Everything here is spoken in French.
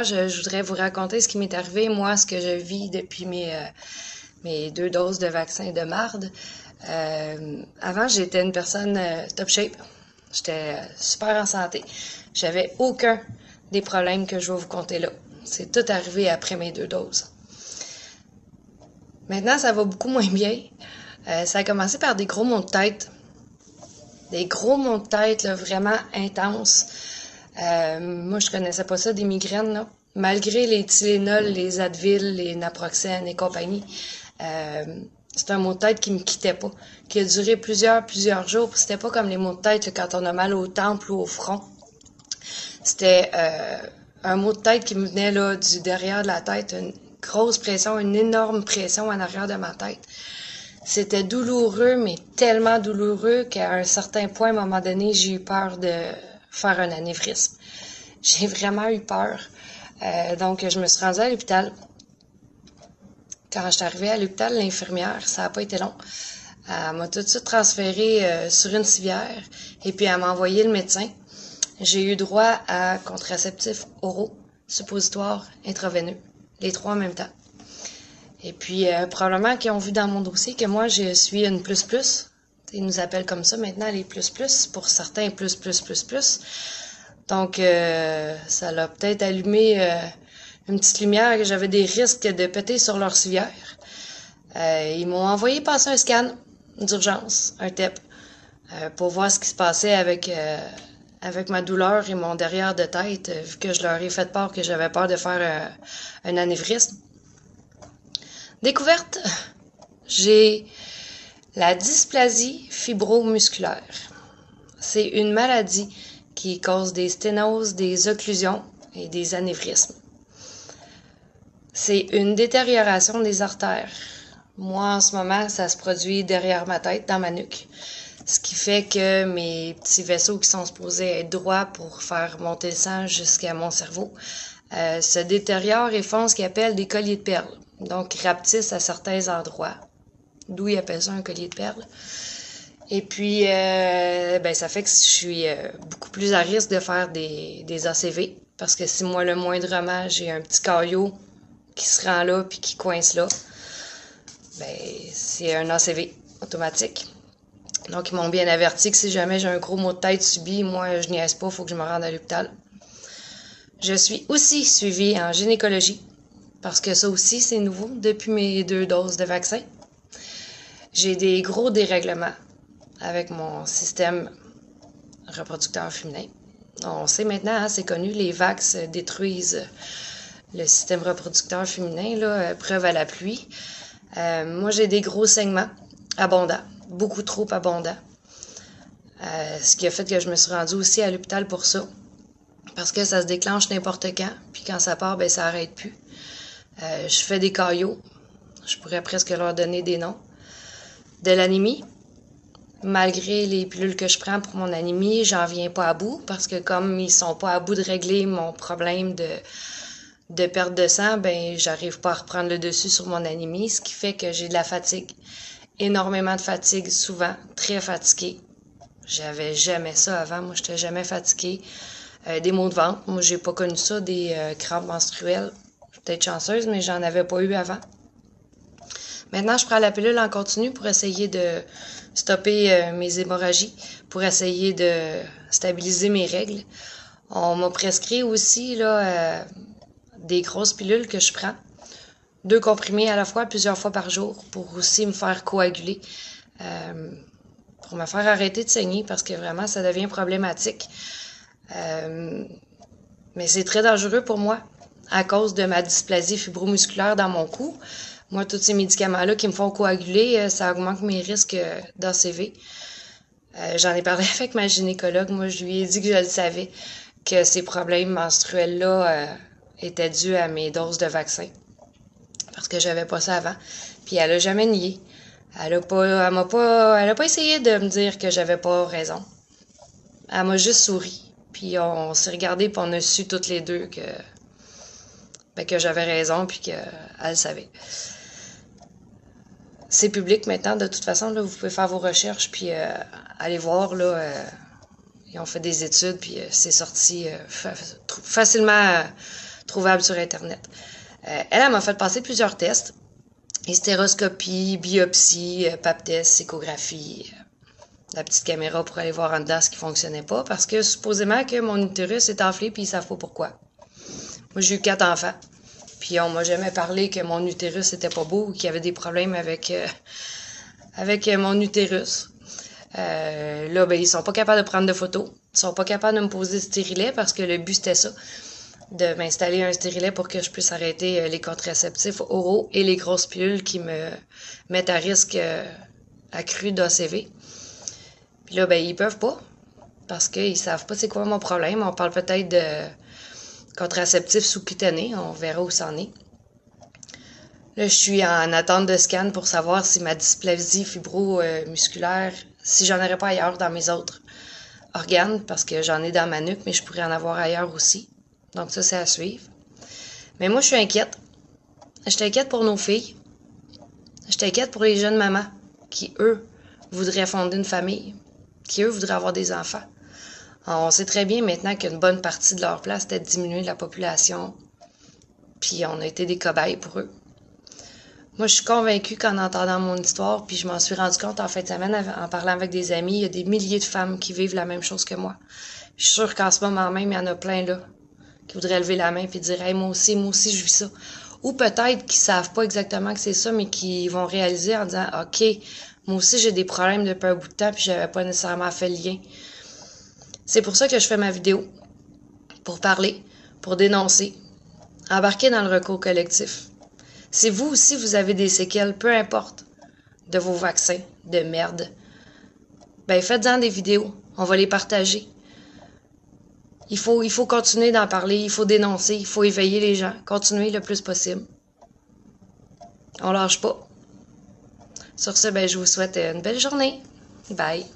Je voudrais vous raconter ce qui m'est arrivé, moi, ce que je vis depuis mes 2 doses de vaccin de marde. Avant, j'étais une personne top shape. J'étais super en santé. J'avais aucun des problèmes que je vais vous conter là. C'est tout arrivé après mes 2 doses. Maintenant, ça va beaucoup moins bien. Ça a commencé par des gros maux de tête. Des gros maux de tête là, vraiment intenses. Moi, je connaissais pas ça, des migraines, là. Malgré les Tylenol, les Advil, les Naproxen et compagnie, c'est un mot de tête qui me quittait pas, qui a duré plusieurs jours. C'était pas comme les maux de tête là, quand on a mal au temple ou au front. C'était un mot de tête qui me venait là du derrière de la tête, une grosse pression, une énorme pression en arrière de ma tête. C'était douloureux, mais tellement douloureux qu'à un certain point, à un moment donné, j'ai eu peur de faire un anévrisme. J'ai vraiment eu peur. Donc, je me suis rendue à l'hôpital. Quand je suis arrivée à l'hôpital, l'infirmière, ça n'a pas été long. Elle m'a tout de suite transférée sur une civière et puis elle m'a envoyé le médecin. J'ai eu droit à contraceptifs oraux, suppositoires, intraveineux, les 3 en même temps. Et puis, probablement qu'ils ont vu dans mon dossier que moi, je suis une plus-plus. Ils nous appellent comme ça maintenant, les plus-plus, pour certains plus. Donc, ça l'a peut-être allumé une petite lumière que j'avais des risques de péter sur leur civière. Ils m'ont envoyé passer un scan d'urgence, un TEP, pour voir ce qui se passait avec ma douleur et mon derrière de tête, vu que je leur ai fait part que j'avais peur de faire un anévrisme. Découverte, j'ai la dysplasie fibromusculaire. C'est une maladie qui cause des sténoses, des occlusions et des anévrismes. C'est une détérioration des artères. Moi, en ce moment, ça se produit derrière ma tête, dans ma nuque. Ce qui fait que mes petits vaisseaux qui sont supposés être droits pour faire monter le sang jusqu'à mon cerveau se détériorent et font ce qu'ils appellent des colliers de perles. Donc, rapetissent à certains endroits. D'où ils appellent ça un collier de perles. Et puis, ça fait que je suis beaucoup plus à risque de faire des ACV. Parce que si moi, le moindrement, j'ai un petit caillot qui se rend là puis qui coince là, c'est un ACV automatique. Donc, ils m'ont bien averti que si jamais j'ai un gros maux de tête subi, moi, je niaise pas, il faut que je me rende à l'hôpital. Je suis aussi suivie en gynécologie, parce que ça aussi, c'est nouveau depuis mes 2 doses de vaccin. J'ai des gros dérèglements avec mon système reproducteur féminin. On sait maintenant, hein, c'est connu, les vax détruisent le système reproducteur féminin, là, preuve à la pluie. Moi, j'ai des gros saignements abondants, beaucoup trop abondants. Ce qui a fait que je me suis rendue aussi à l'hôpital pour ça. Parce que ça se déclenche n'importe quand, puis quand ça part, ça arrête plus. Je fais des caillots, je pourrais presque leur donner des noms. De l'anémie, malgré les pilules que je prends pour mon anémie, j'en viens pas à bout, parce que comme ils sont pas à bout de régler mon problème de perte de sang, j'arrive pas à reprendre le dessus sur mon anémie, ce qui fait que j'ai de la fatigue. Énormément de fatigue, souvent, très fatiguée. J'avais jamais ça avant, moi j'étais jamais fatiguée. Des maux de ventre, moi j'ai pas connu ça, des crampes menstruelles. Je suis peut-être chanceuse, mais j'en avais pas eu avant. Maintenant, je prends la pilule en continu pour essayer de stopper mes hémorragies, pour essayer de stabiliser mes règles. On m'a prescrit aussi là des grosses pilules que je prends. 2 comprimés à la fois, plusieurs fois par jour, pour aussi me faire coaguler, pour me faire arrêter de saigner, parce que vraiment, ça devient problématique. Mais c'est très dangereux pour moi, à cause de ma dysplasie fibromusculaire dans mon cou. Moi, tous ces médicaments-là qui me font coaguler, ça augmente mes risques d'ACV. J'en ai parlé avec ma gynécologue. Moi, je lui ai dit que je le savais, que ces problèmes menstruels-là étaient dus à mes doses de vaccin. Parce que j'avais pas ça avant. Puis elle a jamais nié. Elle a pas essayé de me dire que j'avais pas raison. Elle m'a juste souri. Puis on s'est regardé puis on a su toutes les deux que j'avais raison puis qu'elle savait. C'est public maintenant, de toute façon, là, vous pouvez faire vos recherches puis aller voir, là, ils ont fait des études puis c'est sorti facilement trouvable sur Internet. Elle m'a fait passer plusieurs tests. Hystéroscopie, biopsie, pap test, échographie, la petite caméra pour aller voir en dedans ce qui fonctionnait pas, parce que supposément que mon utérus est enflé puis ils savent pas pourquoi. Moi, j'ai eu 4 enfants, puis on m'a jamais parlé que mon utérus était pas beau ou qu'il y avait des problèmes avec mon utérus. Là, ben, ils sont pas capables de prendre de photos, ils sont pas capables de me poser de stérilet parce que le but c'était ça, de m'installer un stérilet pour que je puisse arrêter les contraceptifs oraux et les grosses pilules qui me mettent à risque accru d'ACV. Puis là, ben, ils peuvent pas, parce qu'ils savent pas c'est quoi mon problème. On parle peut-être de contraceptifs sous-cutanés, on verra où ça en est. Là, je suis en attente de scan pour savoir si ma dysplasie fibro-musculaire, si j'en aurais pas ailleurs dans mes autres organes, parce que j'en ai dans ma nuque, mais je pourrais en avoir ailleurs aussi. Donc ça, c'est à suivre. Mais moi, je suis inquiète. Je suis inquiète pour nos filles. Je suis inquiète pour les jeunes mamans qui, eux, voudraient fonder une famille, qui, eux, voudraient avoir des enfants. On sait très bien maintenant qu'une bonne partie de leur place était de diminuer la population, puis on a été des cobayes pour eux. Moi, je suis convaincue qu'en entendant mon histoire, puis je m'en suis rendu compte en fin de semaine en parlant avec des amis, il y a des milliers de femmes qui vivent la même chose que moi. Je suis sûre qu'en ce moment même, il y en a plein là qui voudraient lever la main puis dire « Hey, moi aussi, je vis ça ». Ou peut-être qu'ils savent pas exactement que c'est ça, mais qui vont réaliser en disant « OK, moi aussi, j'ai des problèmes depuis un bout de temps puis j'avais pas nécessairement fait le lien ». C'est pour ça que je fais ma vidéo, pour parler, pour dénoncer, embarquer dans le recours collectif. Si vous aussi, vous avez des séquelles, peu importe, de vos vaccins, de merde, ben faites-en des vidéos, on va les partager. Il faut continuer d'en parler, il faut dénoncer, il faut éveiller les gens, continuer le plus possible. On lâche pas. Sur ce, ben je vous souhaite une belle journée. Bye!